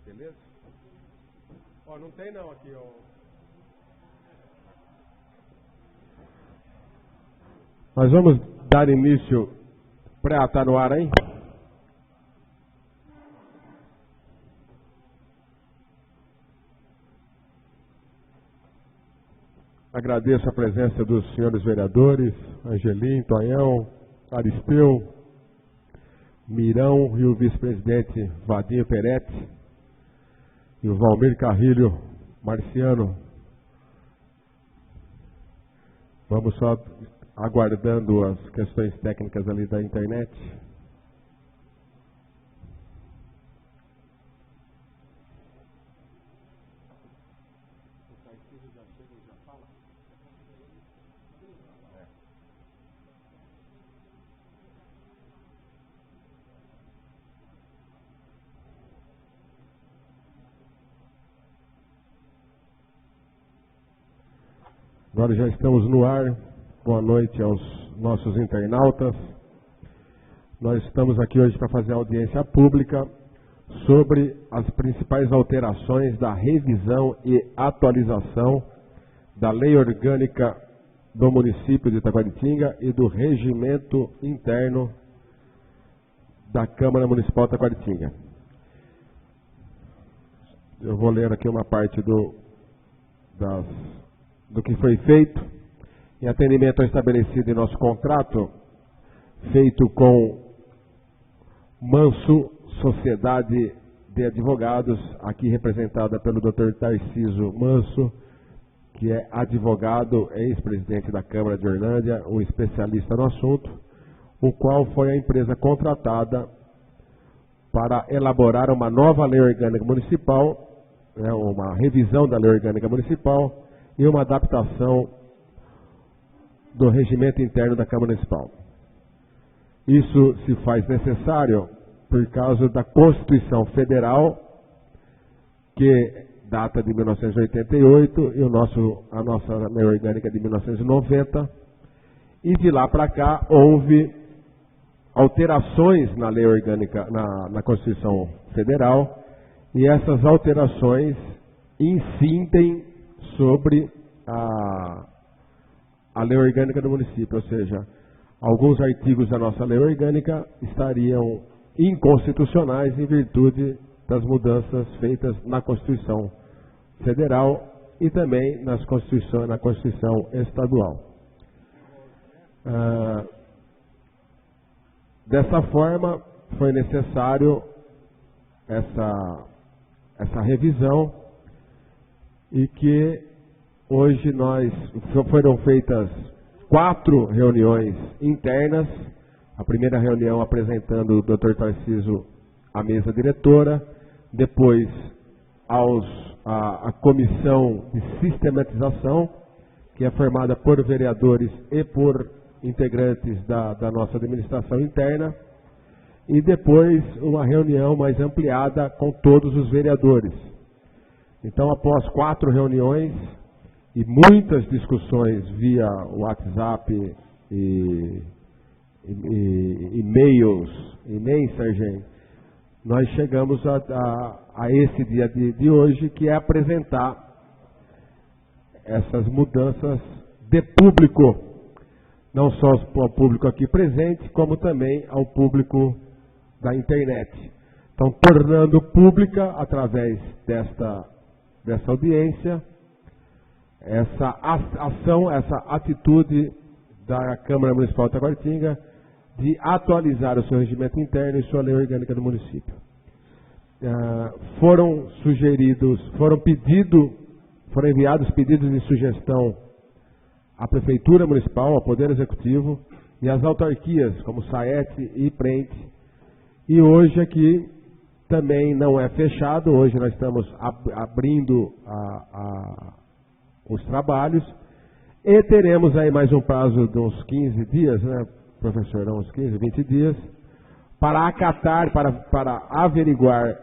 Beleza? Ó, não tem não aqui, ó. Nós vamos dar início. Tá no ar aí? Agradeço a presença dos senhores vereadores, Angelim, Tonhão, Aristeu, Mirão e o vice-presidente Vadinho Peretti e o Valmir Carrilho Marciano. Vamos só aguardando as questões técnicas ali da internet. Agora já estamos no ar. Boa noite aos nossos internautas. Nós estamos aqui hoje para fazer audiência pública sobre as principais alterações da revisão e atualização da Lei Orgânica do município de Taquaritinga e do regimento interno da Câmara Municipal de Taquaritinga. Eu vou ler aqui uma parte do que foi feito em atendimento ao estabelecido em nosso contrato, feito com Manso Sociedade de Advogados, aqui representada pelo Dr. Tarciso Manso, que é advogado, ex-presidente da Câmara de Orlândia, um especialista no assunto, o qual foi a empresa contratada para elaborar uma nova lei orgânica municipal, uma revisão da lei orgânica municipal e uma adaptação do regimento interno da Câmara Municipal. Isso se faz necessário por causa da Constituição Federal, que data de 1988, e a nossa lei orgânica de 1990, e de lá para cá houve alterações na lei orgânica, na Constituição Federal, e essas alterações incidem sobre a lei orgânica do município, ou seja, alguns artigos da nossa lei orgânica estariam inconstitucionais em virtude das mudanças feitas na Constituição Federal e também na Constituição Estadual. Dessa forma, foi necessário essa revisão, e que hoje foram feitas 4 reuniões internas. A primeira reunião apresentando o Dr. Tarciso à mesa diretora, depois a comissão de sistematização, que é formada por vereadores e por integrantes da nossa administração interna, e depois uma reunião mais ampliada com todos os vereadores. Então, após 4 reuniões e muitas discussões via WhatsApp e e-mails e mensagem, nós chegamos a esse dia de hoje, que é apresentar essas mudanças de público, não só ao público aqui presente, como também ao público da internet. Então, tornando pública, através dessa audiência, essa ação, essa atitude da Câmara Municipal de Taquaritinga de atualizar o seu regimento interno e sua lei orgânica do município. Foram enviados pedidos de sugestão à Prefeitura Municipal, ao Poder Executivo e às autarquias, como SAET e Prente. E hoje aqui também não é fechado, hoje nós estamos abrindo os trabalhos e teremos aí mais um prazo de uns 15 dias, né, professor, uns 15, 20 dias, para acatar, para averiguar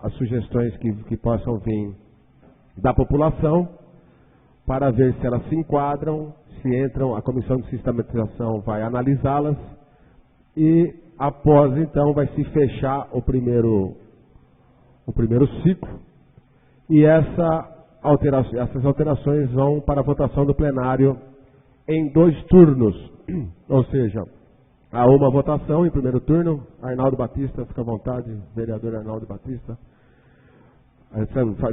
as sugestões que possam vir da população, para ver se elas se enquadram, se entram, a comissão de sistematização vai analisá-las e após então vai se fechar o primeiro ciclo e essas alterações vão para a votação do plenário em 2 turnos, ou seja, há uma votação em primeiro turno. Arnaldo Batista, fica à vontade, vereador Arnaldo Batista.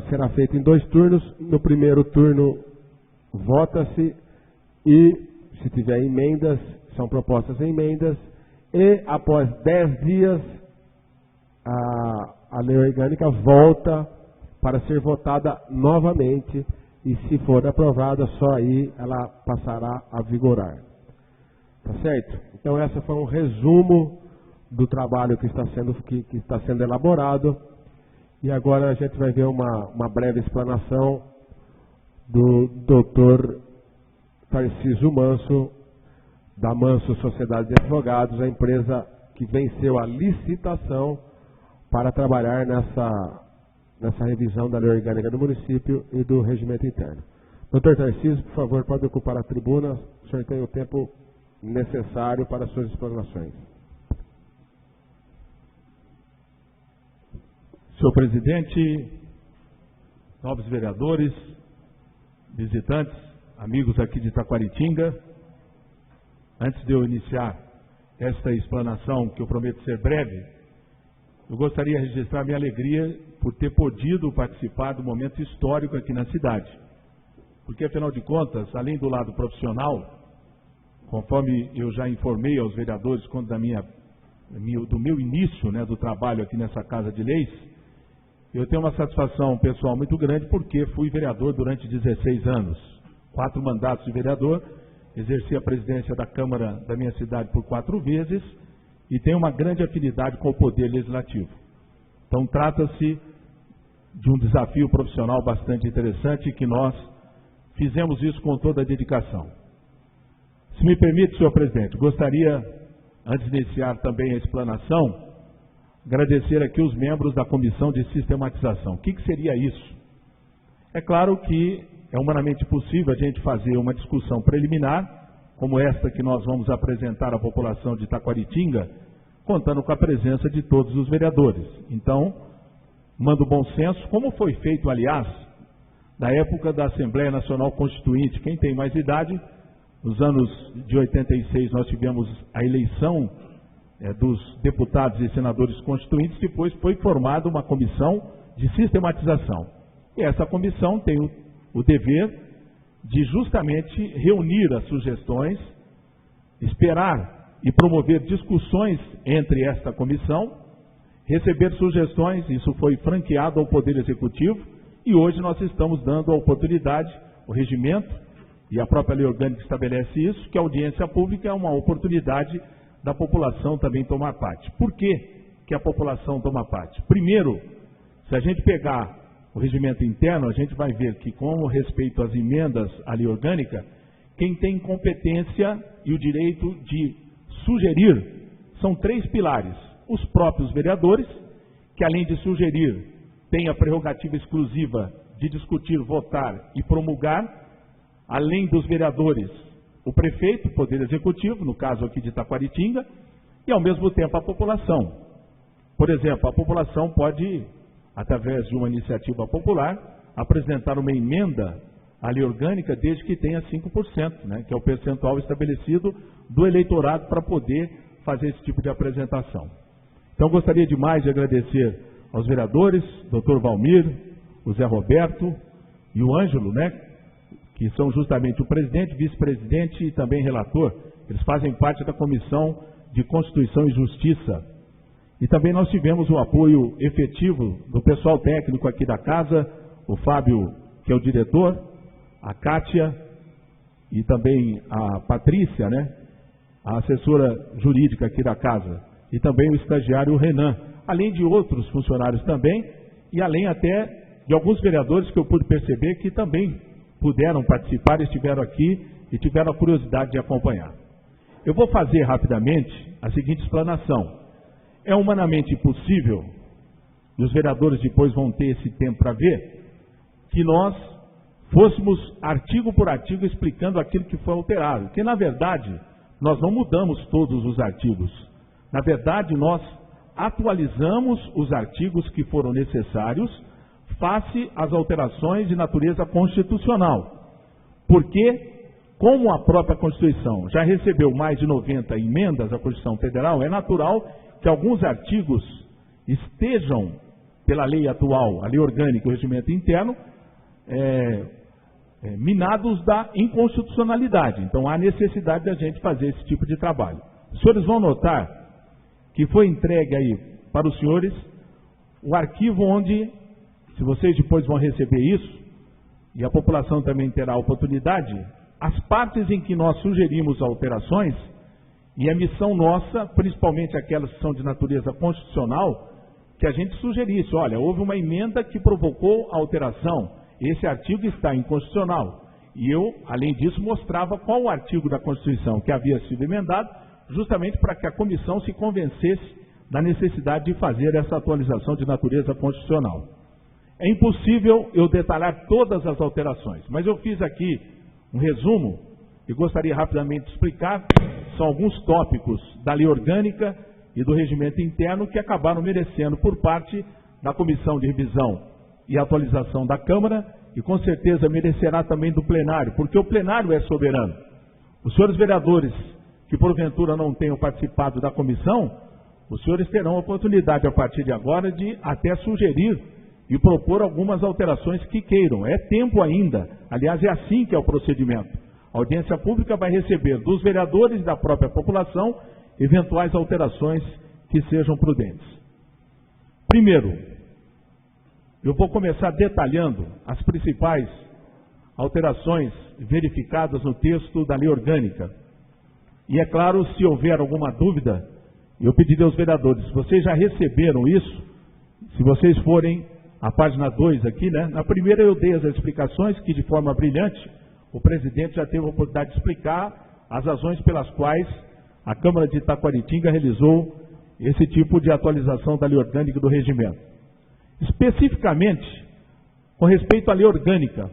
Será feito em 2 turnos. No primeiro turno vota-se e, se tiver emendas, são propostas emendas, e após 10 dias a lei orgânica volta para ser votada novamente e, se for aprovada, só aí ela passará a vigorar. Tá certo? Então, esse foi um resumo do trabalho que está sendo elaborado. E agora a gente vai ver uma breve explanação do Dr. Tarcísio Manso, da Manso Sociedade de Advogados, a empresa que venceu a licitação para trabalhar nessa revisão da lei orgânica do município e do regimento interno. Dr. Tarcísio, por favor, pode ocupar a tribuna. O senhor tem o tempo necessário para as suas explanações. Senhor presidente, nobres vereadores, visitantes, amigos aqui de Taquaritinga, antes de eu iniciar esta explanação, que eu prometo ser breve, eu gostaria de registrar minha alegria por ter podido participar do momento histórico aqui na cidade. Porque, afinal de contas, além do lado profissional, conforme eu já informei aos vereadores quando do meu início, do trabalho aqui nessa Casa de Leis, eu tenho uma satisfação pessoal muito grande porque fui vereador durante 16 anos, 4 mandatos de vereador, exerci a presidência da Câmara da minha cidade por 4 vezes e tenho uma grande afinidade com o Poder Legislativo. Então, trata-se de um desafio profissional bastante interessante e que nós fizemos isso com toda a dedicação. Se me permite, senhor presidente, gostaria, antes de iniciar também a explanação, agradecer aqui os membros da Comissão de Sistematização. O que seria isso? É claro que é humanamente possível a gente fazer uma discussão preliminar, como esta que nós vamos apresentar à população de Taquaritinga, contando com a presença de todos os vereadores. Então, mando bom senso, como foi feito, aliás, na época da Assembleia Nacional Constituinte. Quem tem mais idade, nos anos de 86 nós tivemos a eleição dos deputados e senadores constituintes, depois foi formada uma comissão de sistematização. E essa comissão tem o dever de justamente reunir as sugestões, esperar e promover discussões entre esta comissão, receber sugestões, isso foi franqueado ao Poder Executivo, e hoje nós estamos dando a oportunidade, o regimento e a própria lei orgânica estabelece isso, que a audiência pública é uma oportunidade da população também tomar parte. Por que a população toma parte? Primeiro, se a gente pegar o regimento interno, a gente vai ver que, com respeito às emendas à lei orgânica, quem tem competência e o direito de sugerir são 3 pilares. Os próprios vereadores, que além de sugerir, têm a prerrogativa exclusiva de discutir, votar e promulgar. Além dos vereadores, o prefeito, o Poder Executivo, no caso aqui de Taquaritinga, e ao mesmo tempo a população. Por exemplo, a população pode, através de uma iniciativa popular, apresentar uma emenda à lei orgânica desde que tenha 5%, que é o percentual estabelecido do eleitorado para poder fazer esse tipo de apresentação. Então, gostaria demais de agradecer aos vereadores, Dr. Valmir, o Zé Roberto e o Ângelo, que são justamente o presidente, vice-presidente e também relator. Eles fazem parte da Comissão de Constituição e Justiça. E também nós tivemos o apoio efetivo do pessoal técnico aqui da casa, o Fábio, que é o diretor, a Kátia e também a Patrícia, a assessora jurídica aqui da casa, e também o estagiário Renan, além de outros funcionários também, e além até de alguns vereadores que eu pude perceber que também puderam participar, estiveram aqui e tiveram a curiosidade de acompanhar. Eu vou fazer rapidamente a seguinte explanação. É humanamente impossível, e os vereadores depois vão ter esse tempo para ver, que nós fôssemos artigo por artigo explicando aquilo que foi alterado. Porque, na verdade, nós não mudamos todos os artigos. Na verdade, nós atualizamos os artigos que foram necessários face às alterações de natureza constitucional. Porque, como a própria Constituição já recebeu mais de 90 emendas à Constituição Federal, é natural que alguns artigos estejam, pela lei atual, a lei orgânica e o regimento interno, minados da inconstitucionalidade. Então, há necessidade da gente fazer esse tipo de trabalho. Os senhores vão notar que foi entregue aí para os senhores o arquivo onde, se vocês depois vão receber isso, e a população também terá a oportunidade, as partes em que nós sugerimos alterações, e a missão nossa, principalmente aquelas que são de natureza constitucional, que a gente sugerisse, olha, houve uma emenda que provocou a alteração, esse artigo está inconstitucional. E eu, além disso, mostrava qual o artigo da Constituição que havia sido emendado, justamente para que a comissão se convencesse da necessidade de fazer essa atualização de natureza constitucional. É impossível eu detalhar todas as alterações, mas eu fiz aqui um resumo e gostaria rapidamente de explicar. São alguns tópicos da lei orgânica e do regimento interno que acabaram merecendo por parte da Comissão de Revisão e Atualização da Câmara e com certeza merecerá também do plenário, porque o plenário é soberano. Os senhores vereadores que porventura não tenham participado da comissão, os senhores terão a oportunidade a partir de agora de até sugerir e propor algumas alterações que queiram. É tempo ainda, aliás é assim que é o procedimento. A audiência pública vai receber dos vereadores e da própria população eventuais alterações que sejam prudentes. Primeiro, eu vou começar detalhando as principais alterações verificadas no texto da lei orgânica. E é claro, se houver alguma dúvida, eu pediria aos vereadores, se vocês já receberam isso, se vocês forem à página 2 aqui, né? Na primeira eu dei as explicações que de forma brilhante o presidente já teve a oportunidade de explicar as razões pelas quais a Câmara de Itaquaritinga realizou esse tipo de atualização da lei orgânica e do regimento. Especificamente, com respeito à lei orgânica,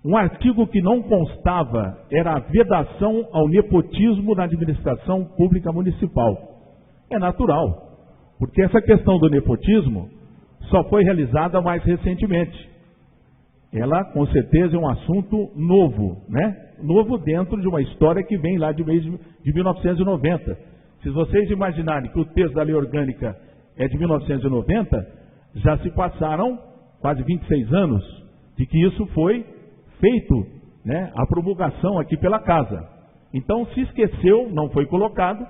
um artigo que não constava era a vedação ao nepotismo na administração pública municipal. É natural, porque essa questão do nepotismo só foi realizada mais recentemente. Ela, com certeza, é um assunto novo, né? Novo dentro de uma história que vem lá de 1990. Se vocês imaginarem que o texto da lei orgânica é de 1990, já se passaram quase 26 anos de que isso foi feito, né? A promulgação aqui pela Casa. Então, se esqueceu, não foi colocado,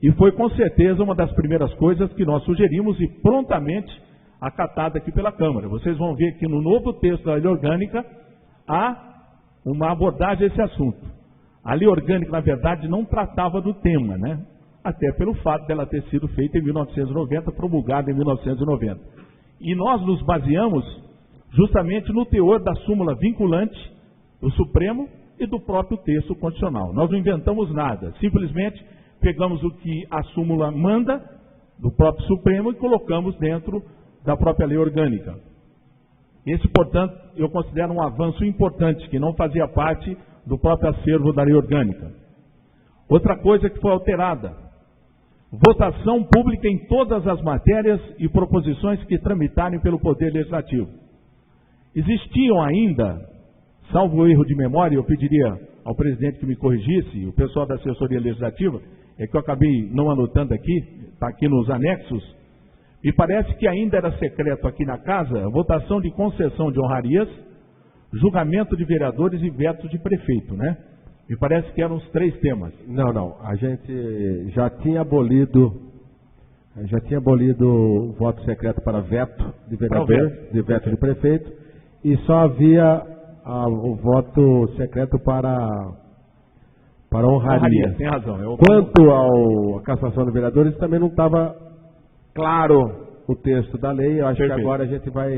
e foi com certeza uma das primeiras coisas que nós sugerimos e prontamente acatada aqui pela Câmara. Vocês vão ver que no novo texto da lei orgânica há uma abordagem a esse assunto. A lei orgânica, na verdade, não tratava do tema, né? Até pelo fato dela ter sido feita em 1990, promulgada em 1990. E nós nos baseamos justamente no teor da súmula vinculante do Supremo e do próprio texto constitucional. Nós não inventamos nada, simplesmente pegamos o que a súmula manda do próprio Supremo e colocamos dentro da própria lei orgânica. Esse, portanto, eu considero um avanço importante, que não fazia parte do próprio acervo da lei orgânica. Outra coisa que foi alterada, votação pública em todas as matérias e proposições que tramitarem pelo Poder Legislativo. Existiam ainda, salvo o erro de memória, eu pediria ao presidente que me corrigisse, o pessoal da assessoria legislativa, é que eu acabei não anotando aqui, está aqui nos anexos. Me parece que ainda era secreto aqui na Casa, votação de concessão de honrarias, julgamento de vereadores e vetos de prefeito, né? Me parece que eram os 3 temas. Não, a gente já tinha abolido o voto secreto para veto de vereador, de veto de prefeito, e só havia o voto secreto para honraria. Tem razão. Quanto à cassação de vereadores, também não estava claro o texto da lei. Eu acho que agora a gente vai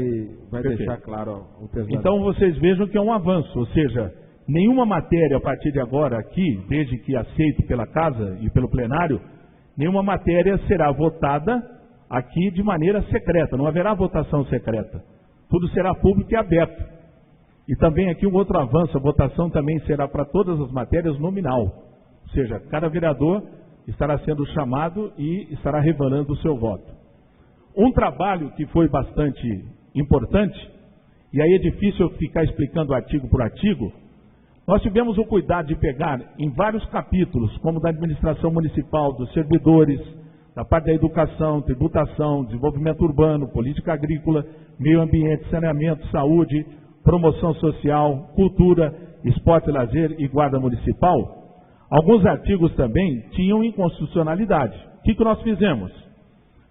deixar claro o texto da lei. Então vocês vejam que é um avanço, ou seja, nenhuma matéria a partir de agora aqui, desde que aceito pela Casa e pelo plenário, nenhuma matéria será votada aqui de maneira secreta, não haverá votação secreta. Tudo será público e aberto. E também aqui um outro avanço, a votação também será para todas as matérias nominal. Ou seja, cada vereador estará sendo chamado e estará revelando o seu voto. Um trabalho que foi bastante importante, e aí é difícil eu ficar explicando artigo por artigo, nós tivemos o cuidado de pegar em vários capítulos, como da administração municipal, dos servidores, da parte da educação, tributação, desenvolvimento urbano, política agrícola, meio ambiente, saneamento, saúde, promoção social, cultura, esporte e lazer e guarda municipal. Alguns artigos também tinham inconstitucionalidade. O que nós fizemos?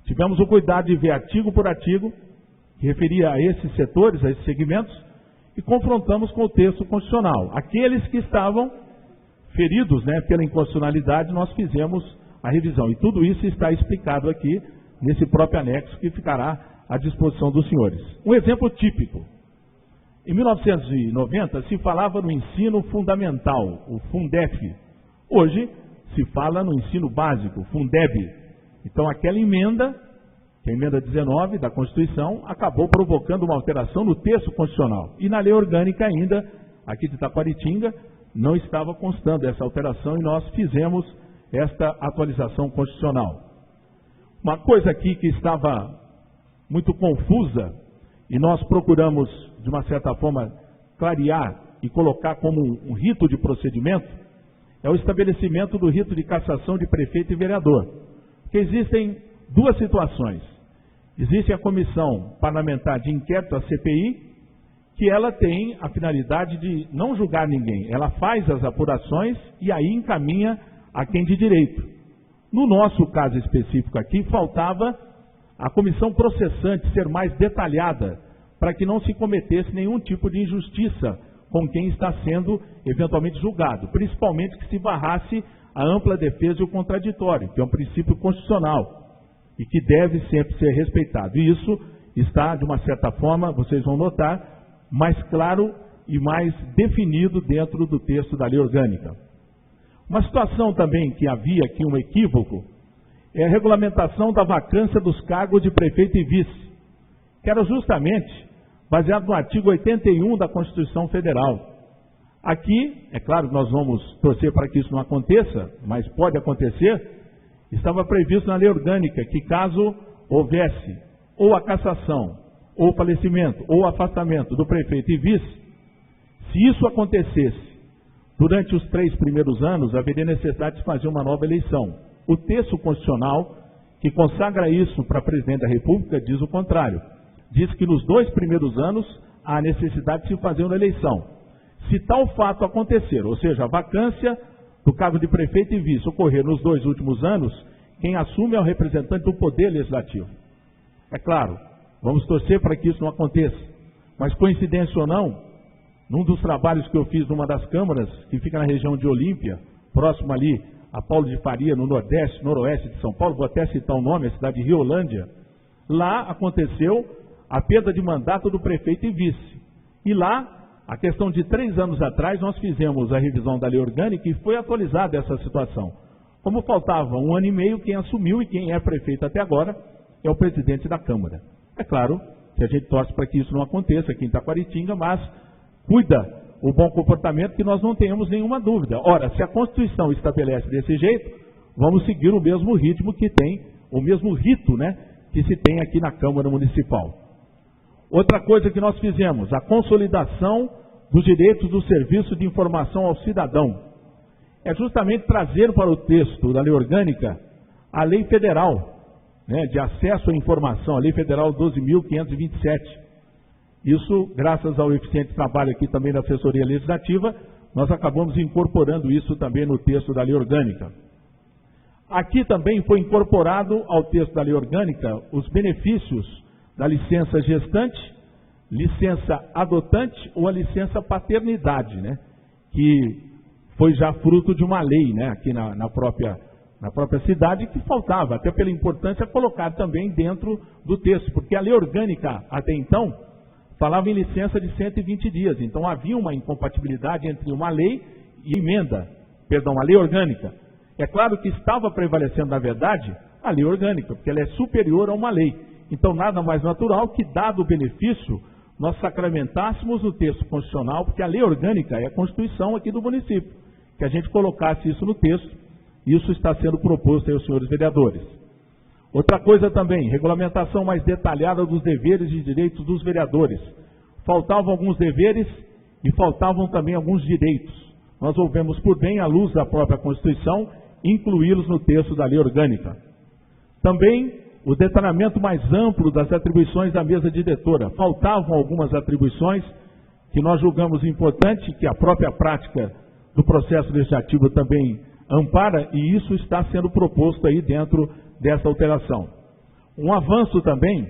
Tivemos o cuidado de ver artigo por artigo, que referia a esses setores, a esses segmentos, e confrontamos com o texto constitucional. Aqueles que estavam feridos, pela inconstitucionalidade, nós fizemos a revisão. E tudo isso está explicado aqui, nesse próprio anexo, que ficará à disposição dos senhores. Um exemplo típico. Em 1990, se falava no ensino fundamental, o Fundef. Hoje, se fala no ensino básico, Fundeb. Então, aquela emenda, que é a emenda 19 da Constituição, acabou provocando uma alteração no texto constitucional. E na lei orgânica ainda, aqui de Taquaritinga, não estava constando essa alteração e nós fizemos esta atualização constitucional. Uma coisa aqui que estava muito confusa, e nós procuramos, de uma certa forma, clarear e colocar como um rito de procedimento, é o estabelecimento do rito de cassação de prefeito e vereador. Porque existem duas situações. Existe a Comissão Parlamentar de Inquérito, a CPI, que ela tem a finalidade de não julgar ninguém. Ela faz as apurações e aí encaminha a quem de direito. No nosso caso específico aqui, faltava a comissão processante ser mais detalhada para que não se cometesse nenhum tipo de injustiça com quem está sendo eventualmente julgado, principalmente que se barrasse a ampla defesa e o contraditório, que é um princípio constitucional e que deve sempre ser respeitado. E isso está, de uma certa forma, vocês vão notar, mais claro e mais definido dentro do texto da lei orgânica. Uma situação também que havia aqui um equívoco é a regulamentação da vacância dos cargos de prefeito e vice, que era justamente baseado no artigo 81 da Constituição Federal. Aqui, é claro que nós vamos torcer para que isso não aconteça, mas pode acontecer. Estava previsto na lei orgânica que caso houvesse ou a cassação, ou o falecimento, ou o afastamento do prefeito e vice, se isso acontecesse durante os 3 primeiros anos, haveria necessidade de fazer uma nova eleição. O texto constitucional que consagra isso para presidente da República diz o contrário. Diz que nos 2 primeiros anos há necessidade de se fazer uma eleição. Se tal fato acontecer, ou seja, a vacância do cargo de prefeito e vice ocorrer nos 2 últimos anos, quem assume é o representante do Poder Legislativo. É claro, vamos torcer para que isso não aconteça. Mas, coincidência ou não, num dos trabalhos que eu fiz numa das câmaras, que fica na região de Olímpia, próximo ali a Paulo de Faria, no nordeste, noroeste de São Paulo, vou até citar o nome, a cidade de Riolândia, lá aconteceu a perda de mandato do prefeito e vice. E lá, a questão de 3 anos atrás, nós fizemos a revisão da lei orgânica e foi atualizada essa situação. Como faltava 1 ano e meio, quem assumiu e quem é prefeito até agora é o presidente da Câmara. É claro que a gente torce para que isso não aconteça aqui em Taquaritinga, mas cuida o bom comportamento que nós não tenhamos nenhuma dúvida. Ora, se a Constituição estabelece desse jeito, vamos seguir o mesmo ritmo que tem, o mesmo rito, que se tem aqui na Câmara Municipal. Outra coisa que nós fizemos, a consolidação dos direitos do serviço de informação ao cidadão. É justamente trazer para o texto da lei orgânica a lei federal, de acesso à informação, a lei federal 12.527. Isso, graças ao eficiente trabalho aqui também da assessoria legislativa, nós acabamos incorporando isso também no texto da lei orgânica. Aqui também foi incorporado ao texto da lei orgânica os benefícios da licença gestante, licença adotante ou a licença paternidade, que foi já fruto de uma lei, aqui na própria cidade, que faltava, até pela importância, colocar também dentro do texto, porque a lei orgânica, até então, falava em licença de 120 dias, então havia uma incompatibilidade entre uma lei e a lei orgânica. É claro que estava prevalecendo, na verdade, a lei orgânica, porque ela é superior a uma lei. Então, nada mais natural que, dado o benefício, nós sacramentássemos o texto constitucional, porque a lei orgânica é a Constituição aqui do município, que a gente colocasse isso no texto Isso está sendo proposto aí aos senhores vereadores. Outra coisa também, regulamentação mais detalhada dos deveres e direitos dos vereadores. Faltavam alguns deveres e faltavam também alguns direitos. Nós ouvemos por bem, à luz da própria Constituição, incluí-los no texto da lei orgânica. Também o detalhamento mais amplo das atribuições da mesa diretora. Faltavam algumas atribuições que nós julgamos importante, que a própria prática do processo legislativo também ampara, e isso está sendo proposto aí dentro dessa alteração. Um avanço também,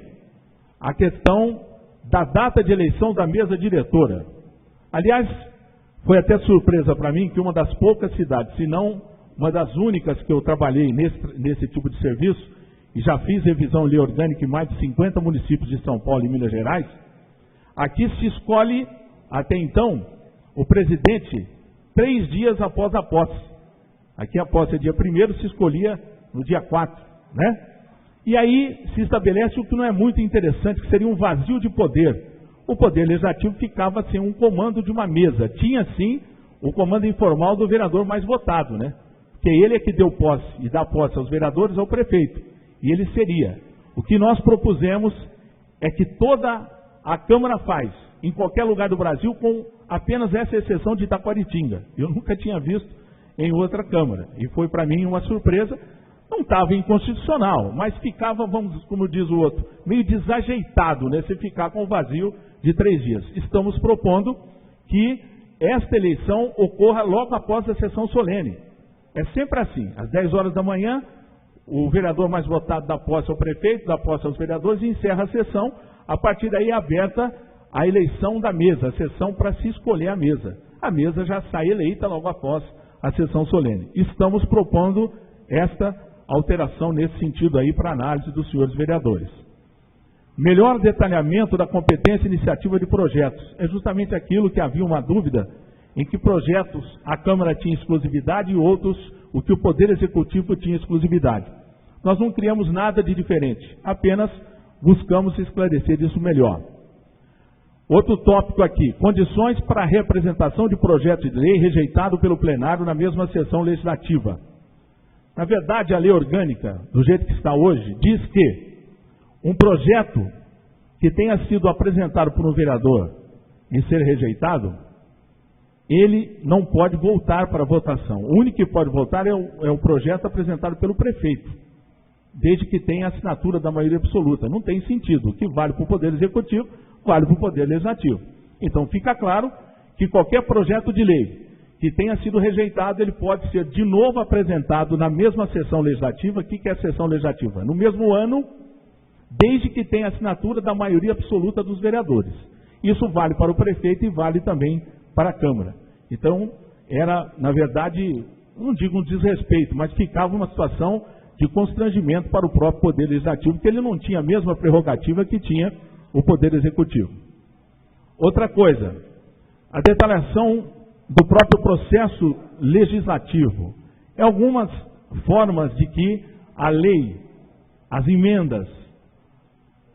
a questão da data de eleição da mesa diretora. Aliás, foi até surpresa para mim que uma das poucas cidades, se não uma das únicas que eu trabalhei nesse tipo de serviço, e já fiz revisão lei orgânica em mais de 50 municípios de São Paulo e Minas Gerais, aqui se escolhe, até então, o presidente 3 dias após a posse. Aqui a posse é dia 1º, se escolhia no dia 4, né? E aí se estabelece o que não é muito interessante, que seria um vazio de poder. O poder legislativo ficava sem um comando de uma mesa. Tinha sim o comando informal do vereador mais votado, né? Porque ele é que deu posse e dá posse aos vereadores ao prefeito. E ele seria. O que nós propusemos é que toda a Câmara faz, em qualquer lugar do Brasil, com apenas essa exceção de Itaquaritinga. Eu nunca tinha visto em outra Câmara. E foi para mim uma surpresa. Não estava inconstitucional, mas ficava, vamos, como diz o outro, meio desajeitado, né? Se ficar com o vazio de 3 dias. Estamos propondo que esta eleição ocorra logo após a sessão solene. É sempre assim, às 10 horas da manhã, o vereador mais votado dá posse ao prefeito, dá posse aos vereadores e encerra a sessão. A partir daí é aberta a eleição da mesa, a sessão para se escolher a mesa. A mesa já sai eleita logo após a sessão solene. Estamos propondo esta alteração nesse sentido aí para análise dos senhores vereadores. Melhor detalhamento da competência e iniciativa de projetos. É justamente aquilo que havia uma dúvida, em que projetos a Câmara tinha exclusividade e outros o que o Poder Executivo tinha exclusividade. Nós não criamos nada de diferente, apenas buscamos esclarecer isso melhor. Outro tópico aqui, condições para a reapresentação de projeto de lei rejeitado pelo plenário na mesma sessão legislativa. Na verdade, a lei orgânica, do jeito que está hoje, diz que um projeto que tenha sido apresentado por um vereador e ser rejeitado, ele não pode voltar para votação. O único que pode votar é o projeto apresentado pelo prefeito, desde que tenha a assinatura da maioria absoluta. Não tem sentido. O que vale para o Poder Executivo, vale para o Poder Legislativo. Então, fica claro que qualquer projeto de lei que tenha sido rejeitado, ele pode ser de novo apresentado na mesma sessão legislativa. O que é a sessão legislativa? No mesmo ano, desde que tenha assinatura da maioria absoluta dos vereadores. Isso vale para o prefeito e vale também para a Câmara. Então, era, na verdade, não digo um desrespeito, mas ficava uma situação de constrangimento para o próprio Poder Legislativo, porque ele não tinha a mesma prerrogativa que tinha o Poder Executivo. Outra coisa, a detalhação do próprio processo legislativo. É algumas formas de que a lei, as emendas,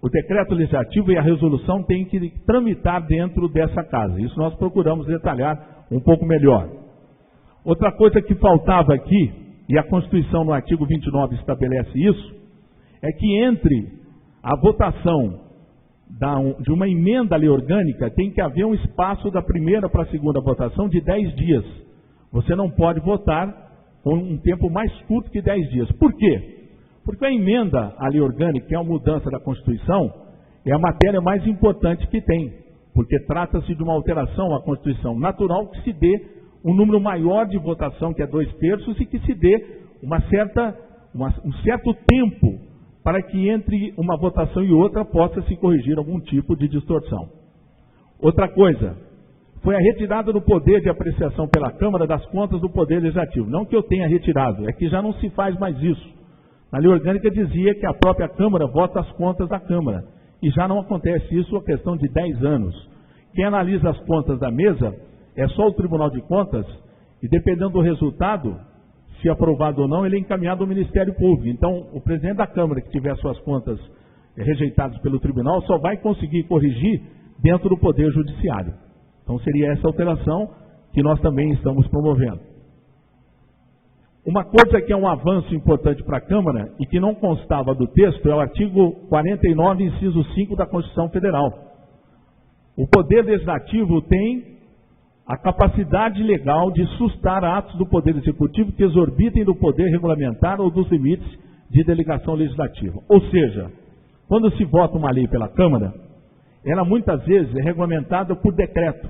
o decreto legislativo e a resolução têm que tramitar dentro dessa casa. Isso nós procuramos detalhar um pouco melhor. Outra coisa que faltava aqui, e a Constituição no artigo 29 estabelece isso, é que entre a votação de uma emenda à lei orgânica, tem que haver um espaço da primeira para a segunda votação de 10 dias. Você não pode votar com um tempo mais curto que 10 dias. Por quê? Porque a emenda à lei orgânica, que é a mudança da Constituição, é a matéria mais importante que tem, porque trata-se de uma alteração à Constituição natural que se dê um número maior de votação, que é 2/3, e que se dê um certo tempo para que entre uma votação e outra possa se corrigir algum tipo de distorção. Outra coisa, foi a retirada do poder de apreciação pela Câmara das contas do Poder Legislativo. Não que eu tenha retirado, é que já não se faz mais isso. Na lei orgânica dizia que a própria Câmara vota as contas da Câmara, e já não acontece isso há questão de 10 anos. Quem analisa as contas da mesa é só o Tribunal de Contas, e dependendo do resultado, se aprovado ou não, ele é encaminhado ao Ministério Público. Então, o presidente da Câmara que tiver suas contas rejeitadas pelo tribunal só vai conseguir corrigir dentro do Poder Judiciário. Então, seria essa alteração que nós também estamos promovendo. Uma coisa que é um avanço importante para a Câmara e que não constava do texto é o artigo 49, inciso 5 da Constituição Federal. O Poder Legislativo tem a capacidade legal de sustar atos do Poder Executivo que exorbitem do poder regulamentar ou dos limites de delegação legislativa. Ou seja, quando se vota uma lei pela Câmara, ela muitas vezes é regulamentada por decreto.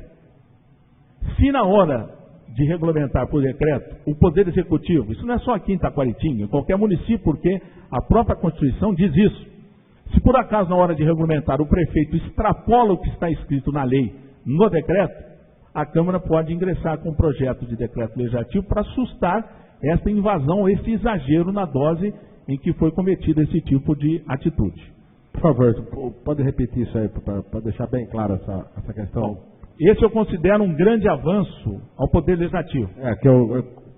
Se na hora de regulamentar por decreto, o Poder Executivo, isso não é só aqui em Taquaritinga, em qualquer município, porque a própria Constituição diz isso. Se por acaso na hora de regulamentar o prefeito extrapola o que está escrito na lei no decreto, a Câmara pode ingressar com um projeto de decreto legislativo para sustar essa invasão, esse exagero na dose em que foi cometido esse tipo de atitude. Por favor, pode repetir isso aí, para deixar bem clara essa questão. Bom, esse eu considero um grande avanço ao Poder Legislativo.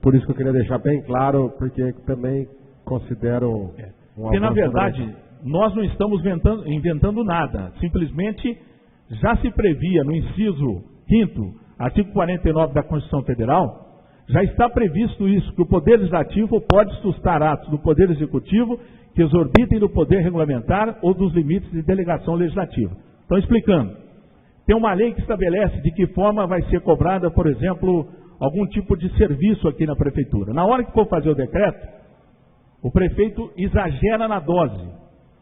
Por isso que eu queria deixar bem claro, porque também considero um porque, na avanço verdade, nós não estamos inventando nada. Simplesmente já se previa no inciso 5º, artigo 49 da Constituição Federal, já está previsto isso, que o Poder Legislativo pode sustar atos do Poder Executivo que exorbitem do poder regulamentar ou dos limites de delegação legislativa. Então, explicando, tem uma lei que estabelece de que forma vai ser cobrada, por exemplo, algum tipo de serviço aqui na Prefeitura. Na hora que for fazer o decreto, o prefeito exagera na dose,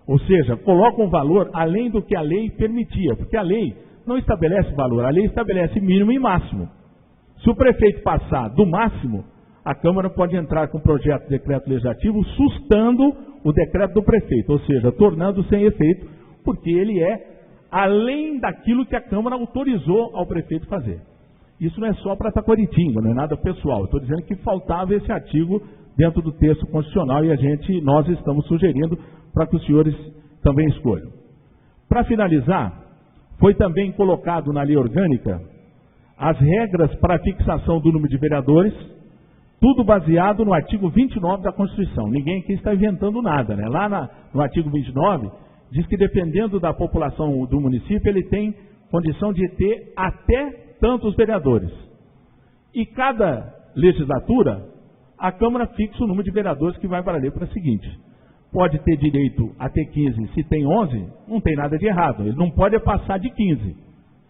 ou seja, coloca um valor além do que a lei permitia, porque a lei não estabelece valor, a lei estabelece mínimo e máximo. Se o prefeito passar do máximo, a Câmara pode entrar com um projeto de decreto legislativo sustando o decreto do prefeito, ou seja, tornando sem efeito, porque ele é além daquilo que a Câmara autorizou ao prefeito fazer. Isso não é só para Taquaritinga, não é nada pessoal. Estou dizendo que faltava esse artigo dentro do texto constitucional e nós estamos sugerindo para que os senhores também escolham. Para finalizar, foi também colocado na lei orgânica as regras para a fixação do número de vereadores, tudo baseado no artigo 29 da Constituição. Ninguém aqui está inventando nada, né? Lá no artigo 29, diz que dependendo da população do município, ele tem condição de ter até tantos vereadores. E cada legislatura, a Câmara fixa o número de vereadores que vai valer para a seguinte. Pode ter direito a ter 15, se tem 11, não tem nada de errado. Ele não pode passar de 15.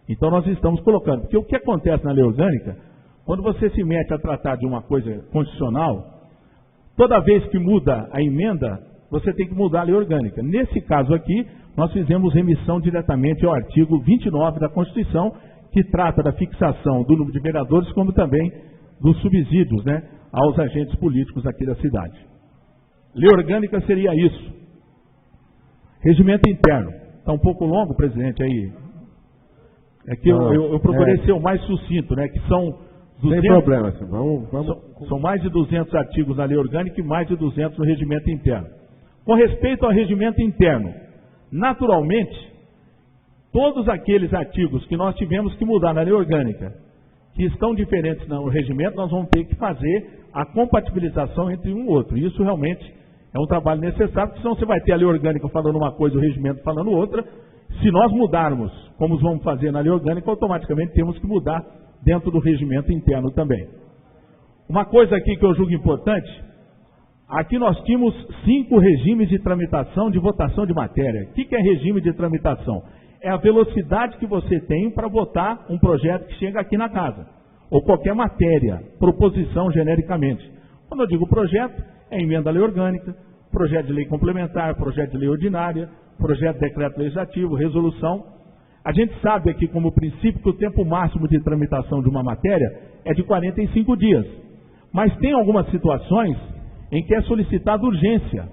Então nós estamos colocando. Porque o que acontece na lei orgânica, quando você se mete a tratar de uma coisa constitucional, toda vez que muda a emenda, você tem que mudar a lei orgânica. Nesse caso aqui, nós fizemos remissão diretamente ao artigo 29 da Constituição, que trata da fixação do número de vereadores, como também dos subsídios, né, aos agentes políticos aqui da cidade. Lei orgânica seria isso. Regimento interno. Está um pouco longo, presidente, aí. É que eu procurei ser o mais sucinto, né, que são 200, sem problema, vamos. São mais de 200 artigos na lei orgânica e mais de 200 no regimento interno. Com respeito ao regimento interno, naturalmente, todos aqueles artigos que nós tivemos que mudar na lei orgânica, que estão diferentes no regimento, nós vamos ter que fazer a compatibilização entre um e outro. Isso realmente é um trabalho necessário, porque senão você vai ter a lei orgânica falando uma coisa e o regimento falando outra. Se nós mudarmos, como vamos fazer na lei orgânica, automaticamente temos que mudar dentro do regimento interno também. Uma coisa aqui que eu julgo importante, aqui nós tínhamos 5 regimes de tramitação de votação de matéria. O que é regime de tramitação? É a velocidade que você tem para votar um projeto que chega aqui na casa, ou qualquer matéria, proposição genericamente. Quando eu digo projeto, é emenda à lei orgânica, projeto de lei complementar, projeto de lei ordinária, projeto de decreto legislativo, resolução. A gente sabe aqui como princípio que o tempo máximo de tramitação de uma matéria é de 45 dias. Mas tem algumas situações em que é solicitada urgência,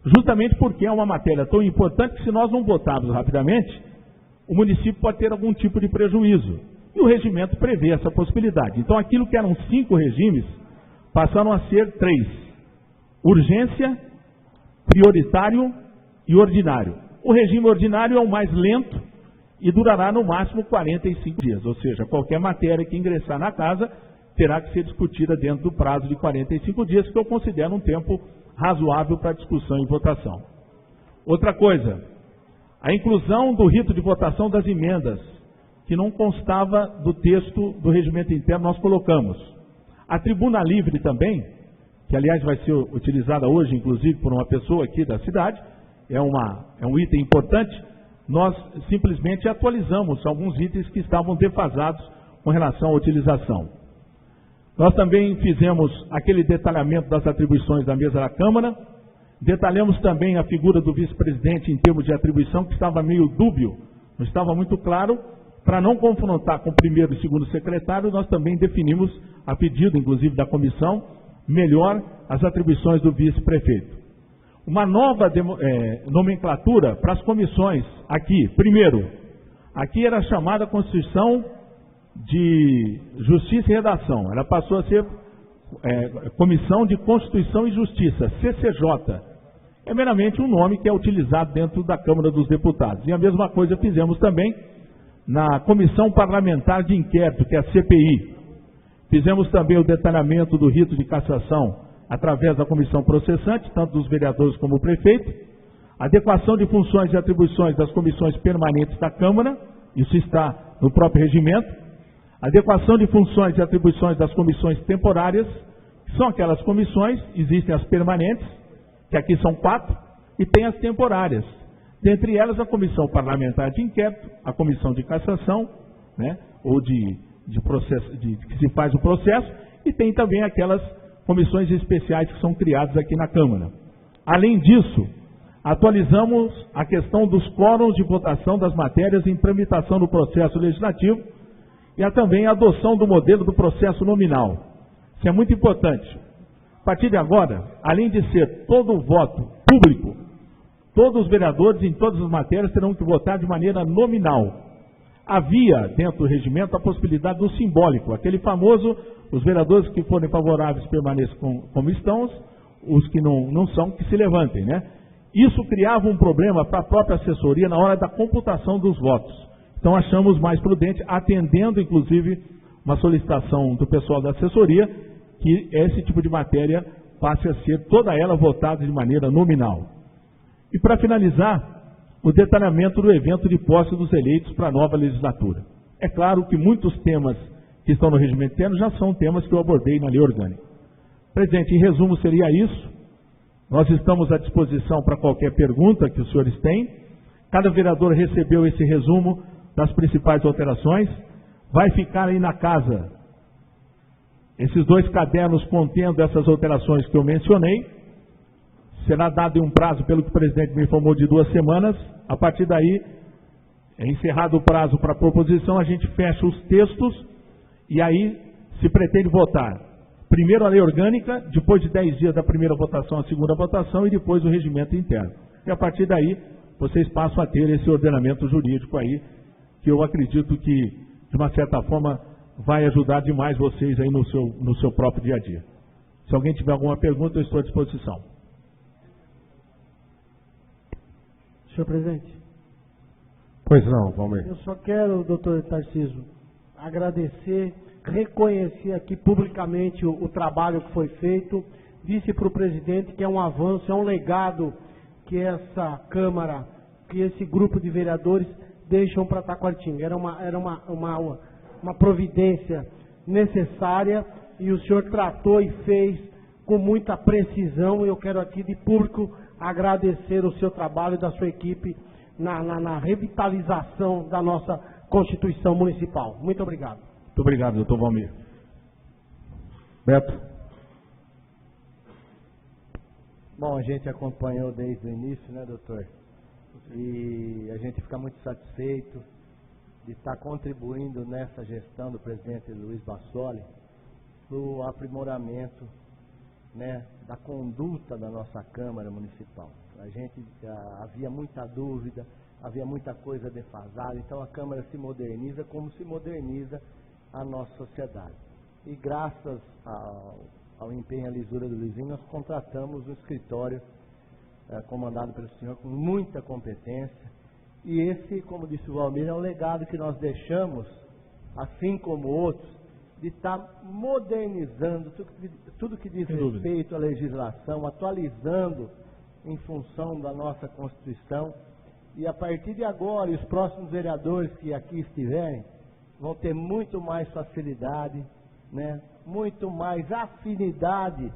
justamente porque é uma matéria tão importante que se nós não votarmos rapidamente, o município pode ter algum tipo de prejuízo. E o regimento prevê essa possibilidade. Então aquilo que eram 5 regimes, passaram a ser 3. Urgência, prioritário e ordinário. O regime ordinário é o mais lento e durará no máximo 45 dias. Ou seja, qualquer matéria que ingressar na casa terá que ser discutida dentro do prazo de 45 dias, que eu considero um tempo razoável para discussão e votação. Outra coisa, a inclusão do rito de votação das emendas, que não constava do texto do regimento interno, nós colocamos. A tribuna livre também, que aliás vai ser utilizada hoje, inclusive, por uma pessoa aqui da cidade, é um item importante, nós simplesmente atualizamos alguns itens que estavam defasados com relação à utilização. Nós também fizemos aquele detalhamento das atribuições da mesa da Câmara, detalhamos também a figura do vice-presidente em termos de atribuição, que estava meio dúbio, não estava muito claro. Para não confrontar com o primeiro e segundo secretário, nós também definimos, a pedido inclusive da comissão, melhor as atribuições do vice-prefeito. Uma nova nomenclatura para as comissões aqui. Primeiro, aqui era chamada Constituição de Justiça e Redação. Ela passou a ser Comissão de Constituição e Justiça, CCJ. É meramente um nome que é utilizado dentro da Câmara dos Deputados. E a mesma coisa fizemos também na Comissão Parlamentar de Inquérito, que é a CPI. Fizemos também o detalhamento do rito de cassação através da comissão processante, tanto dos vereadores como do prefeito. Adequação de funções e atribuições das comissões permanentes da Câmara, isso está no próprio regimento. Adequação de funções e atribuições das comissões temporárias, que são aquelas comissões, existem as permanentes, que aqui são 4, e tem as temporárias. Dentre elas, a Comissão Parlamentar de Inquérito, a Comissão de Cassação, né, ou de processo, que se faz o processo, e tem também aquelas comissões especiais que são criadas aqui na Câmara. Além disso, atualizamos a questão dos quórums de votação das matérias em tramitação no processo legislativo e há também a adoção do modelo do processo nominal. Isso é muito importante. A partir de agora, além de ser todo o voto público, todos os vereadores em todas as matérias terão que votar de maneira nominal. Havia, dentro do regimento, a possibilidade do simbólico, aquele famoso, os vereadores que forem favoráveis permaneçam como estão, os que não são, que se levantem, né? Isso criava um problema para a própria assessoria na hora da computação dos votos. Então achamos mais prudente, atendendo inclusive uma solicitação do pessoal da assessoria, que esse tipo de matéria passe a ser toda ela votada de maneira nominal. E para finalizar, o detalhamento do evento de posse dos eleitos para a nova legislatura. É claro que muitos temas que estão no regimento interno já são temas que eu abordei na lei orgânica. Presidente, em resumo seria isso. Nós estamos à disposição para qualquer pergunta que os senhores têm. Cada vereador recebeu esse resumo das principais alterações. Vai ficar aí na casa esses 2 cadernos contendo essas alterações que eu mencionei. Será dado um prazo, pelo que o presidente me informou, de 2 semanas. A partir daí, encerrado o prazo para a proposição, a gente fecha os textos e aí se pretende votar. Primeiro a lei orgânica, depois de 10 dias da primeira votação, a segunda votação e depois o regimento interno. E a partir daí, vocês passam a ter esse ordenamento jurídico aí, que eu acredito que, de uma certa forma, vai ajudar demais vocês aí no seu próprio dia a dia. Se alguém tiver alguma pergunta, eu estou à disposição. Senhor presidente. Pois não, Valmir. Eu só quero, doutor Tarcísio, agradecer, reconhecer aqui publicamente o trabalho que foi feito. Disse para o presidente que é um avanço, é um legado que essa Câmara, que esse grupo de vereadores deixam para Taquaritinga. Era uma providência necessária e o senhor tratou e fez com muita precisão. Eu quero aqui de público agradecer o seu trabalho e da sua equipe na revitalização da nossa Constituição Municipal. Muito obrigado. Muito obrigado, doutor Valmir. Beto. Bom, a gente acompanhou desde o início, né, doutor? E a gente fica muito satisfeito de estar contribuindo nessa gestão do presidente Luiz Bassoli para o aprimoramento, né, da conduta da nossa Câmara Municipal. A gente havia muita dúvida, havia muita coisa defasada, então a Câmara se moderniza como se moderniza a nossa sociedade. E graças ao empenho e à lisura do Luizinho, nós contratamos um escritório comandado pelo senhor com muita competência. E esse, como disse o Valmir, é um legado que nós deixamos, assim como outros, de estar modernizando tudo que diz respeito à legislação, atualizando em função da nossa Constituição. E a partir de agora, os próximos vereadores que aqui estiverem vão ter muito mais facilidade, né, muito mais afinidade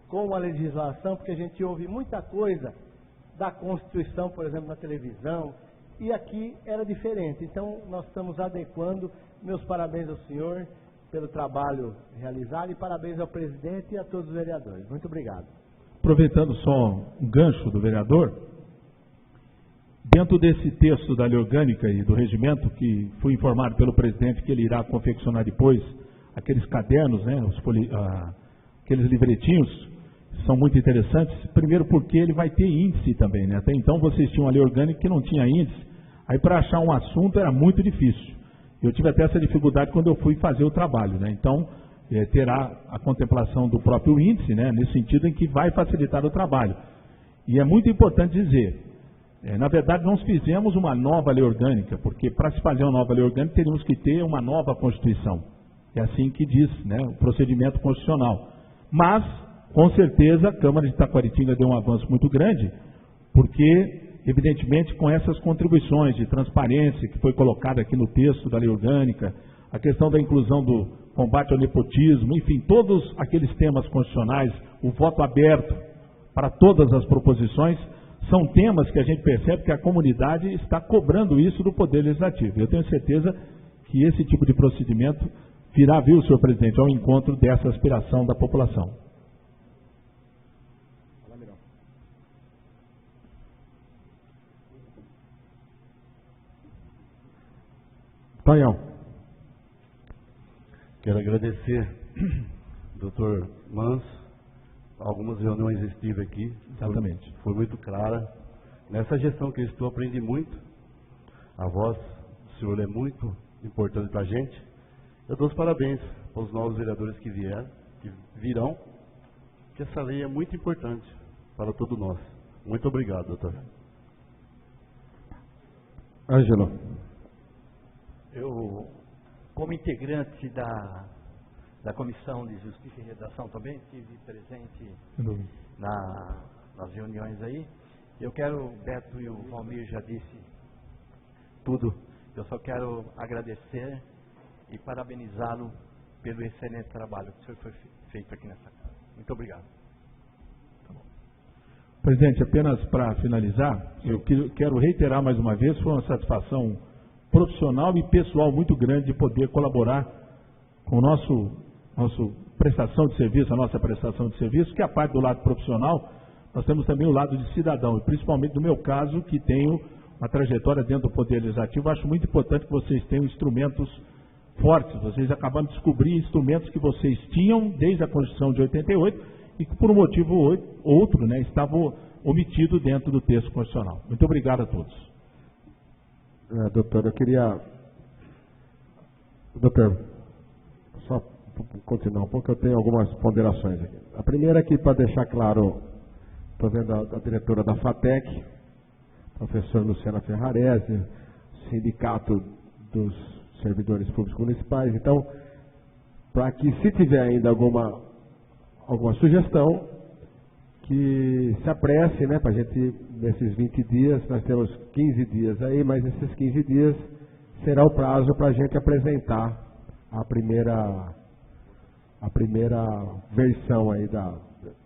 com a legislação, porque a gente ouve muita coisa da Constituição, por exemplo, na televisão, e aqui era diferente. Então, nós estamos adequando. Meus parabéns ao senhor pelo trabalho realizado e parabéns ao presidente e a todos os vereadores. Muito obrigado. Aproveitando só um gancho do vereador, dentro desse texto da lei orgânica e do regimento, que fui informado pelo presidente que ele irá confeccionar depois aqueles cadernos, né, aqueles livretinhos, são muito interessantes. Primeiro porque ele vai ter índice também, né? Até então vocês tinham uma lei orgânica que não tinha índice, aí para achar um assunto era muito difícil. Eu tive até essa dificuldade quando eu fui fazer o trabalho, né? Então, terá a contemplação do próprio índice, né? Nesse sentido em que vai facilitar o trabalho. E é muito importante dizer, na verdade nós fizemos uma nova lei orgânica, porque para se fazer uma nova lei orgânica teríamos que ter uma nova Constituição. É assim que diz, né, o procedimento constitucional. Mas, com certeza, a Câmara de Taquaritinga deu um avanço muito grande, porque, evidentemente, com essas contribuições de transparência que foi colocada aqui no texto da lei orgânica, a questão da inclusão do combate ao nepotismo, enfim, todos aqueles temas constitucionais, o voto aberto para todas as proposições, são temas que a gente percebe que a comunidade está cobrando isso do Poder Legislativo. Eu tenho certeza que esse tipo de procedimento virá, viu, senhor presidente, ao encontro dessa aspiração da população. Tonhão. Quero agradecer, doutor Manso, algumas reuniões estive aqui. Exatamente. Foi muito clara. Nessa gestão que eu estou, aprendi muito. A voz do senhor é muito importante para a gente. Eu dou os parabéns aos novos vereadores que virão, que essa lei é muito importante para todos nós. Muito obrigado, doutor. Ângelo. Eu, como integrante da Comissão de Justiça e Redação também, estive presente nas reuniões aí. Eu quero, o Beto e o Valmir já disse tudo, eu só quero agradecer e parabenizá-lo pelo excelente trabalho que o senhor foi feito aqui nessa casa. Muito obrigado. Tá bom. Presidente, apenas para finalizar, eu quero reiterar mais uma vez, foi uma satisfação profissional e pessoal muito grande de poder colaborar com a nossa prestação de serviço, que a parte do lado profissional, nós temos também o lado de cidadão, e principalmente no meu caso, que tenho uma trajetória dentro do Poder Legislativo, acho muito importante que vocês tenham instrumentos fortes, vocês acabaram de descobrir instrumentos que vocês tinham desde a Constituição de 88 e que por um motivo ou outro, né, estavam omitidos dentro do texto constitucional. Muito obrigado a todos. Doutor, eu queria... Doutor, só continuar um pouco, eu tenho algumas ponderações aqui. A primeira aqui, para deixar claro, estou vendo a diretora da FATEC, professora Luciana Ferrarese, Sindicato dos Servidores Públicos Municipais. Então, para que, se tiver ainda alguma sugestão, que se apresse, né, para a gente, nesses 20 dias, nós temos 15 dias aí, mas nesses 15 dias será o prazo para a gente apresentar a primeira versão aí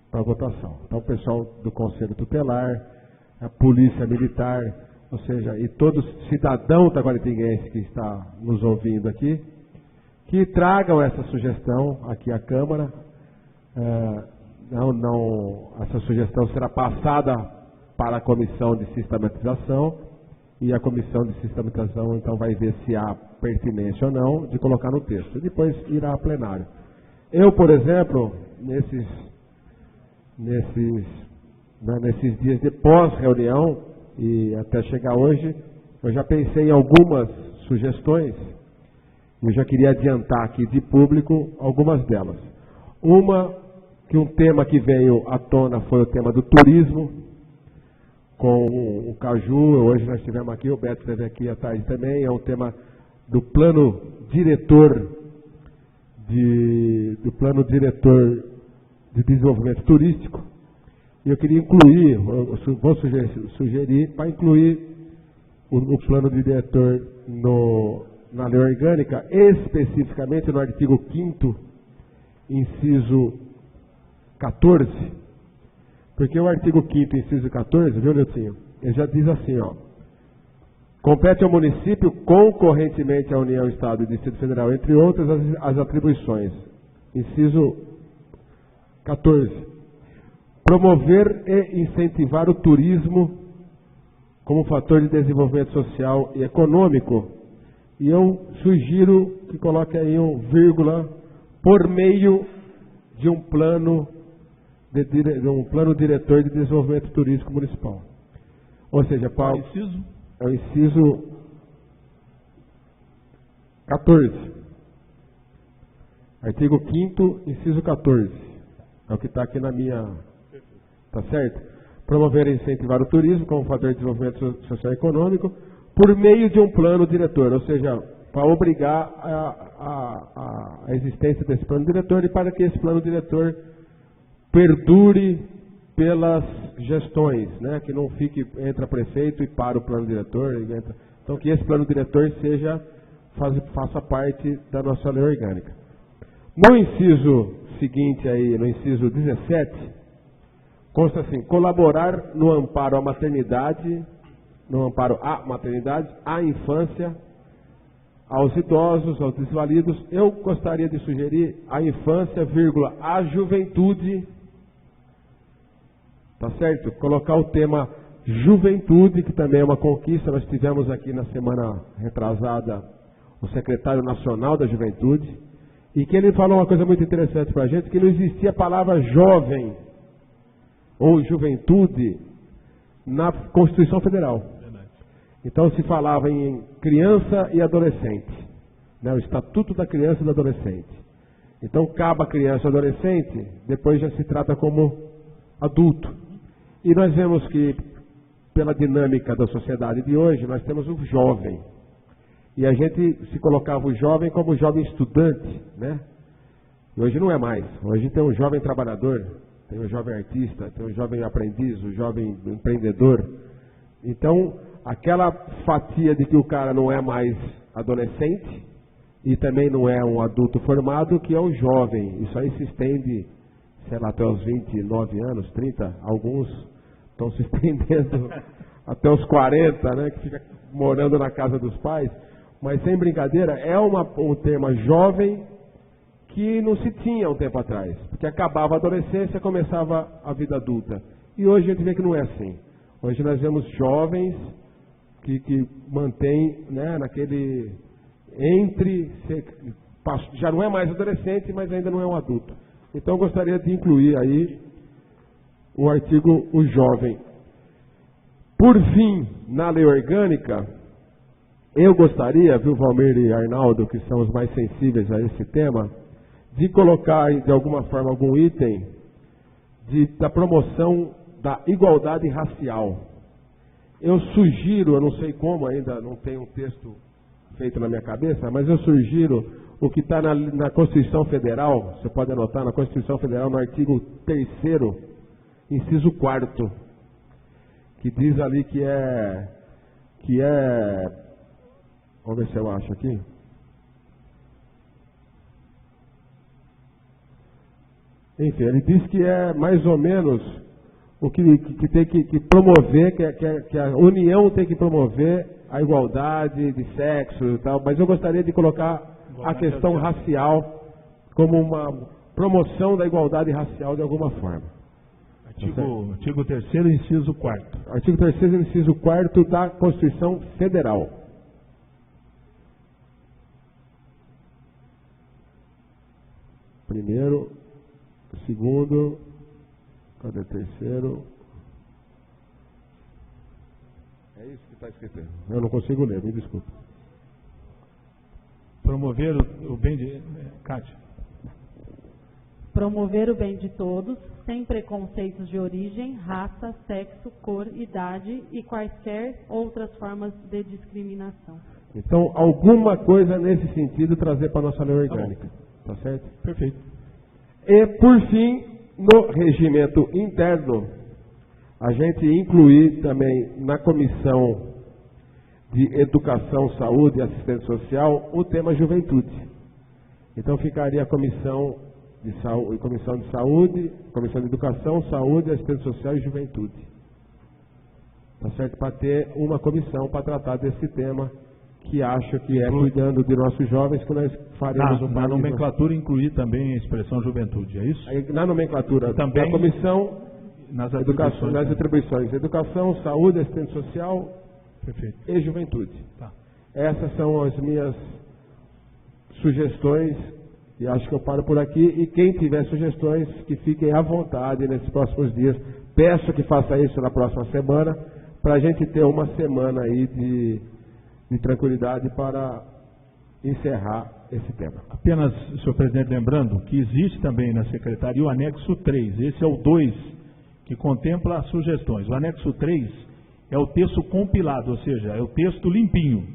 para votação. Então, o pessoal do Conselho Tutelar, a Polícia Militar, ou seja, e todo cidadão taquaritinguense que está nos ouvindo aqui, que tragam essa sugestão aqui à Câmara. Essa sugestão será passada para a Comissão de Sistematização, e a Comissão de Sistematização então vai ver se há pertinência ou não de colocar no texto, e depois irá a plenário. Eu, por exemplo, nesses dias de pós-reunião, e até chegar hoje, eu já pensei em algumas sugestões, e eu já queria adiantar aqui de público algumas delas. Um tema que veio à tona foi o tema do turismo, com o Caju. Hoje nós estivemos aqui, o Beto esteve aqui à tarde também. É um tema do plano diretor de desenvolvimento turístico. E eu queria incluir, vou sugerir para incluir o plano diretor na lei orgânica, especificamente no artigo 5º, inciso 14, porque o artigo 5º, inciso 14, viu, Neutinho? Ele já diz assim, ó. Compete ao município, concorrentemente à União, Estado e Distrito Federal, entre outras, as atribuições. Inciso 14. Promover e incentivar o turismo como fator de desenvolvimento social e econômico. E eu sugiro que coloque aí um vírgula por meio de um plano diretor de desenvolvimento turístico municipal. Ou seja, Qual inciso? É o inciso 14. Artigo 5º, inciso 14. É o que está aqui na minha... Tá certo? Promover e incentivar o turismo como fator de desenvolvimento social e econômico por meio de um plano diretor, ou seja, para obrigar a existência desse plano diretor e para que esse plano diretor perdure pelas gestões, né? Que não fique, entra prefeito e para o plano diretor. Então que esse plano diretor faça parte da nossa lei orgânica. No inciso seguinte aí, no inciso 17, consta assim: colaborar no amparo à maternidade, à infância, aos idosos, aos desvalidos. Eu gostaria de sugerir a infância, vírgula, a juventude, tá certo? Colocar o tema juventude, que também é uma conquista. Nós tivemos aqui na semana retrasada o secretário nacional da juventude, e que ele falou uma coisa muito interessante para a gente, que não existia a palavra jovem ou juventude na Constituição Federal. Então se falava em criança e adolescente, né? O Estatuto da Criança e do Adolescente. Então acaba a criança e adolescente, depois já se trata como adulto. E nós vemos que, pela dinâmica da sociedade de hoje, nós temos o jovem. E a gente se colocava o jovem como jovem estudante, né? E hoje não é mais. Hoje tem um jovem trabalhador, tem um jovem artista, tem um jovem aprendiz, um jovem empreendedor. Então, aquela fatia de que o cara não é mais adolescente e também não é um adulto formado, que é o jovem. Isso aí se estende, sei lá, até os 29 anos, 30. Alguns estão se estendendo até os 40, né? Que fica morando na casa dos pais. Mas, sem brincadeira, é um tema jovem que não se tinha um tempo atrás. Porque acabava a adolescência, começava a vida adulta. E hoje a gente vê que não é assim. Hoje nós vemos jovens que mantêm, né, naquele já não é mais adolescente, mas ainda não é um adulto. Então eu gostaria de incluir aí o artigo o jovem. Por fim, na lei orgânica, eu gostaria, viu, Valmir e Arnaldo, que são os mais sensíveis a esse tema, de colocar de alguma forma algum item da promoção da igualdade racial. Eu sugiro, eu não sei como ainda, não tem um texto feito na minha cabeça, mas eu sugiro o que está na Constituição Federal, você pode anotar, na Constituição Federal, no artigo 3º, inciso 4º, que diz ali que é, vamos ver se eu acho aqui. Enfim, ele diz que é mais ou menos o que tem que promover, que a União tem que promover a igualdade de sexo e tal, mas eu gostaria de colocar a questão racial como uma promoção da igualdade racial de alguma forma. Artigo 3º, inciso 4º. Artigo 3º, inciso 4º da Constituição Federal. Primeiro, segundo, cadê o terceiro? É isso que está escrito aí. Eu não consigo ler, me desculpe. Promover o bem de... Cátia. Promover o bem de todos, sem preconceitos de origem, raça, sexo, cor, idade e quaisquer outras formas de discriminação. Então, alguma coisa nesse sentido trazer para a nossa lei orgânica. Tá certo? Perfeito. E, por fim, no regimento interno, a gente incluir também na Comissão de Educação, Saúde e Assistência Social o tema juventude. Então ficaria a Comissão Comissão de Saúde, Comissão de Educação, Saúde, Assistência Social e Juventude. Tá certo? Para ter uma comissão para tratar desse tema, que acho que é cuidando de nossos jovens, que nós faremos na nomenclatura incluir também a expressão juventude, é isso? Aí, na nomenclatura também da comissão, nas atribuições, educação, saúde, assistência social. Perfeito. E juventude. Tá. Essas são as minhas sugestões, e acho que eu paro por aqui, e quem tiver sugestões, que fiquem à vontade nesses próximos dias. Peço que faça isso na próxima semana, para a gente ter uma semana aí de tranquilidade para encerrar esse tema. Apenas, senhor presidente, lembrando que existe também na Secretaria o anexo 3, esse é o 2, que contempla as sugestões. O anexo 3 é o texto compilado, ou seja, é o texto limpinho,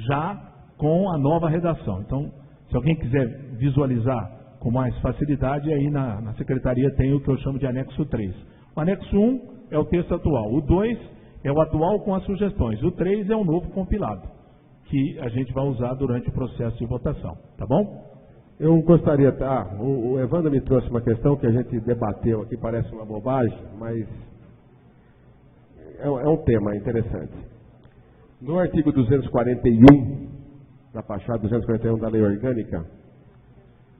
já com a nova redação. Então, se alguém quiser visualizar com mais facilidade, aí na Secretaria tem o que eu chamo de anexo 3. O anexo 1 é o texto atual, o 2 é o atual com as sugestões, o 3 é o novo compilado, que a gente vai usar durante o processo de votação, tá bom? Eu gostaria, o Evandro me trouxe uma questão que a gente debateu aqui, parece uma bobagem, mas é um tema interessante. No artigo 241, da Pachá 241 da Lei Orgânica,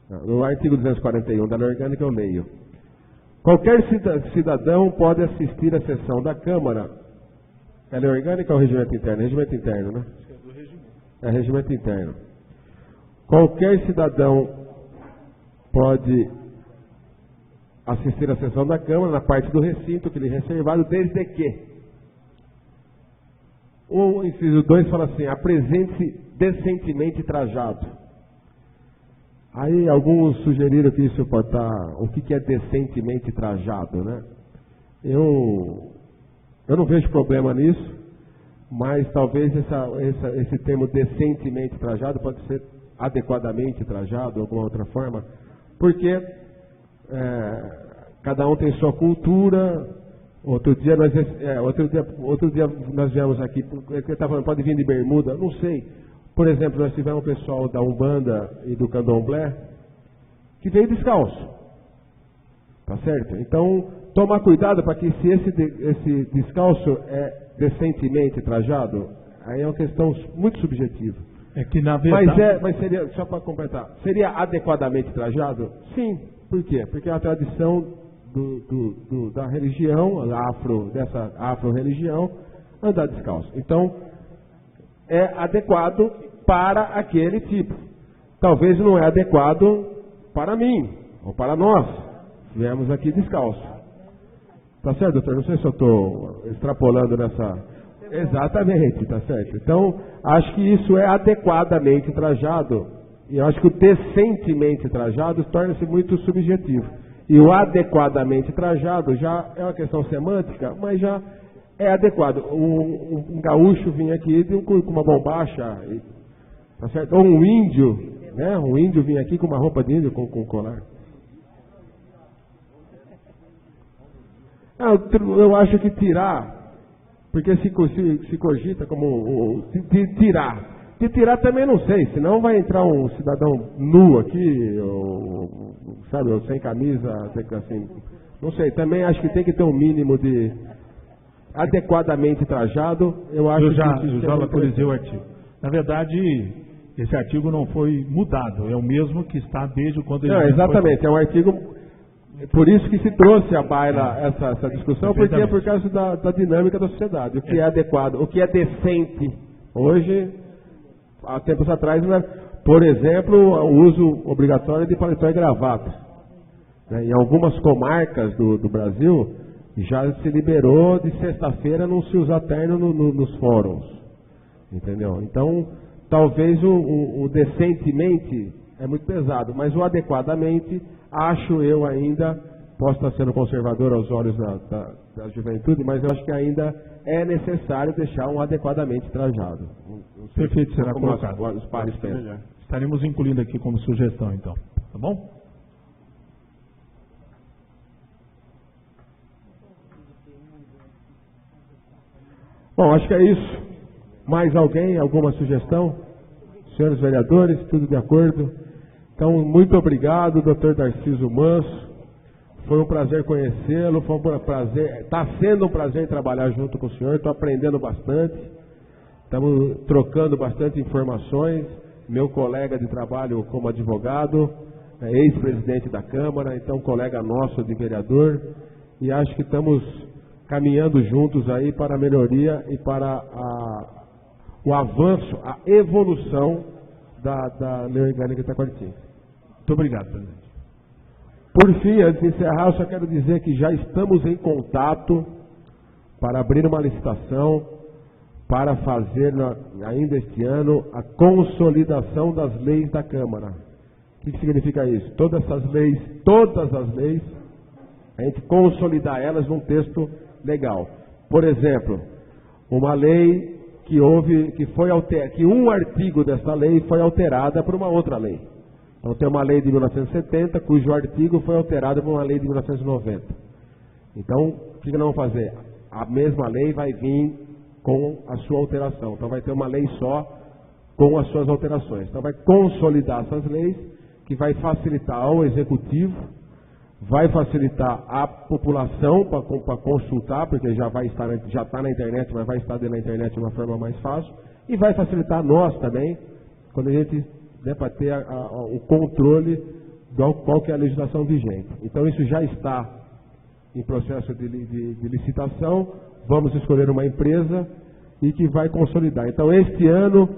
no artigo 241 da Lei Orgânica eu leio: qualquer cidadão pode assistir à sessão da Câmara. É Lei Orgânica ou Regimento Interno? Regimento Interno, né? É Regimento Interno. Qualquer cidadão pode assistir à sessão da Câmara na parte do recinto que lhe é reservado, desde que o inciso 2 fala assim: apresente-se decentemente trajado. Aí alguns sugeriram que isso pode estar... O que é decentemente trajado, né? Eu não vejo problema nisso, mas talvez esse termo decentemente trajado pode ser adequadamente trajado, alguma outra forma, porque cada um tem sua cultura. Outro dia nós viemos aqui, ele está falando, pode vir de bermuda, não sei. Por exemplo, nós tivemos um pessoal da Umbanda e do Candomblé que veio descalço, tá certo? Então, tomar cuidado para que se esse descalço é decentemente trajado, aí é uma questão muito subjetiva. É que na verdade... Mas seria, só para completar, seria adequadamente trajado? Sim. Por quê? Porque é a tradição da religião, dessa afro-religião, andar descalço. Então, é adequado para aquele tipo. Talvez não é adequado para mim, ou para nós. Viemos aqui descalço. Tá certo, doutor? Não sei se eu estou extrapolando nessa... Exatamente, tá certo. Então, acho que isso é adequadamente trajado. E eu acho que o decentemente trajado torna-se muito subjetivo. E o adequadamente trajado já é uma questão semântica, mas já é adequado. Um gaúcho vinha aqui com uma bombacha, tá certo? Ou um índio, né? Um índio vinha aqui com uma roupa de índio, com colar. Eu acho que tirar, porque se cogita como tirar. De tirar também não sei, senão vai entrar um cidadão nu aqui, ou, sabe, ou sem camisa, assim, não sei. Também acho que tem que ter um mínimo de adequadamente trajado. Eu acho eu já localizei o artigo. Na verdade, esse artigo não foi mudado, é o mesmo que está desde quando ele... Não, exatamente, é um artigo... Por isso que se trouxe à baila essa discussão, porque é por causa da dinâmica da sociedade. O que é adequado, o que é decente. Hoje, há tempos atrás, por exemplo, o uso obrigatório de paletó e gravata. Em algumas comarcas do Brasil, já se liberou de sexta-feira não se usar terno nos fóruns. Entendeu? Então, talvez o decentemente é muito pesado, mas o adequadamente... Acho eu ainda, posso estar sendo conservador aos olhos da juventude, mas eu acho que ainda é necessário deixar um adequadamente trajado. Perfeito, será colocado. Os pares pensam. Estaremos incluindo aqui como sugestão, então. Tá bom? Bom, acho que é isso. Mais alguém? Alguma sugestão? Senhores vereadores, tudo de acordo? Então, muito obrigado, doutor Tarcísio Manso. Foi um prazer conhecê-lo, foi um prazer, está sendo um prazer trabalhar junto com o senhor, estou aprendendo bastante, estamos trocando bastante informações, meu colega de trabalho como advogado, ex-presidente da Câmara, então colega nosso de vereador, e acho que estamos caminhando juntos aí para a melhoria e para o avanço, a evolução da Lei Orgânica de Itacoaritinga. Muito obrigado, presidente. Por fim, antes de encerrar, eu só quero dizer que já estamos em contato para abrir uma licitação para fazer ainda este ano a consolidação das leis da Câmara. O que significa isso? Todas as leis, a gente consolidar elas num texto legal. Por exemplo, uma lei que um artigo dessa lei foi alterada por uma outra lei. Então tem uma lei de 1970, cujo artigo foi alterado por uma lei de 1990. Então, o que nós vamos fazer? A mesma lei vai vir com a sua alteração. Então vai ter uma lei só com as suas alterações. Então vai consolidar essas leis, que vai facilitar ao Executivo, vai facilitar a população para consultar, porque já está na internet, mas vai estar dentro da internet de uma forma mais fácil, e vai facilitar nós também, quando a gente para ter o controle de qual que é a legislação vigente. Então isso já está em processo de licitação, vamos escolher uma empresa e que vai consolidar. Então este ano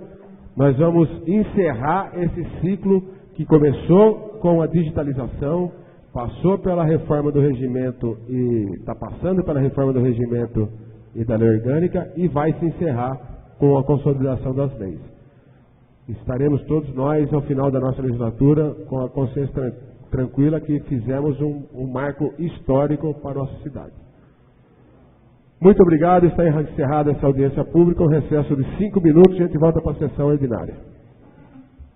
nós vamos encerrar esse ciclo que começou com a digitalização, passou pela reforma do regimento e está passando pela reforma do regimento e da lei orgânica e vai se encerrar com a consolidação das leis. Estaremos todos nós, ao final da nossa legislatura, com a consciência tranquila que fizemos um marco histórico para a nossa cidade. Muito obrigado, está encerrada essa audiência pública, um recesso de 5 minutos, a gente volta para a sessão ordinária.